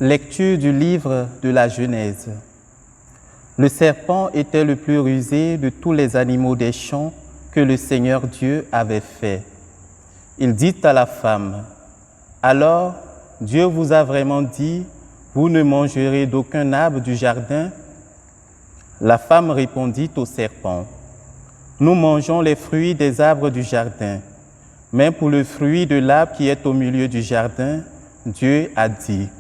Lecture du livre de la Genèse. Le serpent était le plus rusé de tous les animaux des champs que le Seigneur Dieu avait fait. Il dit à la femme, « Alors, Dieu vous a vraiment dit, vous ne mangerez d'aucun arbre du jardin ?» La femme répondit au serpent, « Nous mangeons les fruits des arbres du jardin, mais pour le fruit de l'arbre qui est au milieu du jardin, Dieu a dit, «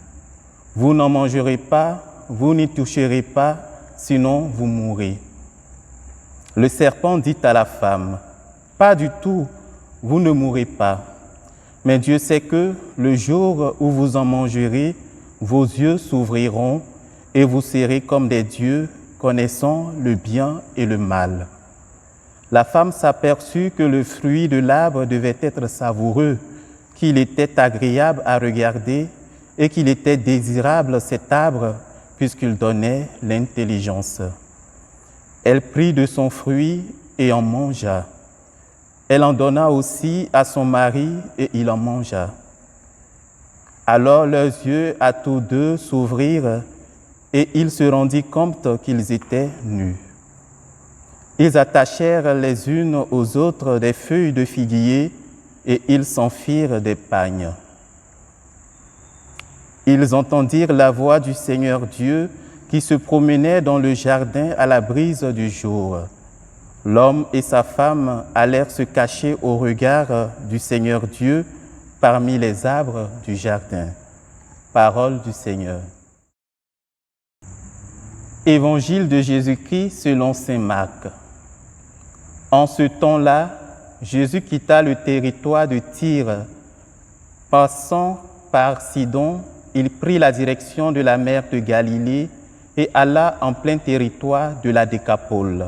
Vous n'en mangerez pas, vous n'y toucherez pas, sinon vous mourrez. » Le serpent dit à la femme, « Pas du tout, vous ne mourrez pas. Mais Dieu sait que le jour où vous en mangerez, vos yeux s'ouvriront et vous serez comme des dieux, connaissant le bien et le mal. » La femme s'aperçut que le fruit de l'arbre devait être savoureux, qu'il était agréable à regarder et qu'il était désirable cet arbre puisqu'il donnait l'intelligence. Elle prit de son fruit et en mangea. Elle en donna aussi à son mari et il en mangea. Alors leurs yeux à tous deux s'ouvrirent et ils se rendirent compte qu'ils étaient nus. Ils attachèrent les unes aux autres des feuilles de figuier et ils s'en firent des pagnes. Ils entendirent la voix du Seigneur Dieu qui se promenait dans le jardin à la brise du jour. L'homme et sa femme allèrent se cacher au regard du Seigneur Dieu parmi les arbres du jardin. Parole du Seigneur. Évangile de Jésus-Christ selon saint Marc. En ce temps-là, Jésus quitta le territoire de Tyr. Passant par Sidon, il prit la direction de la mer de Galilée et alla en plein territoire de la Décapole.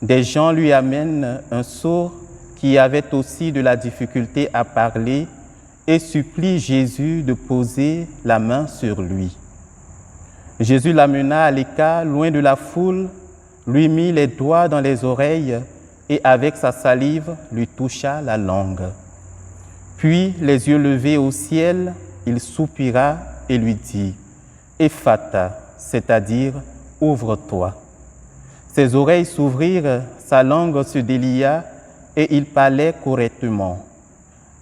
Des gens lui amènent un sourd qui avait aussi de la difficulté à parler et supplie Jésus de poser la main sur lui. Jésus l'amena à l'écart, loin de la foule, lui mit les doigts dans les oreilles et avec sa salive lui toucha la langue. Puis, les yeux levés au ciel, il soupira et lui dit « Ephata », c'est-à-dire « Ouvre-toi ». Ses oreilles s'ouvrirent, sa langue se délia et il parlait correctement.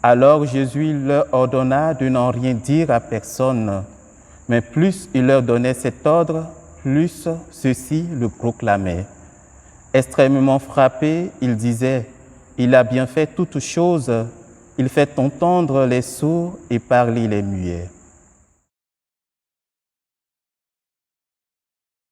Alors Jésus leur ordonna de n'en rien dire à personne. Mais plus il leur donnait cet ordre, plus ceux-ci le proclamaient. Extrêmement frappé, il disait « Il a bien fait toutes choses, il fait entendre les sourds et parler les muets. »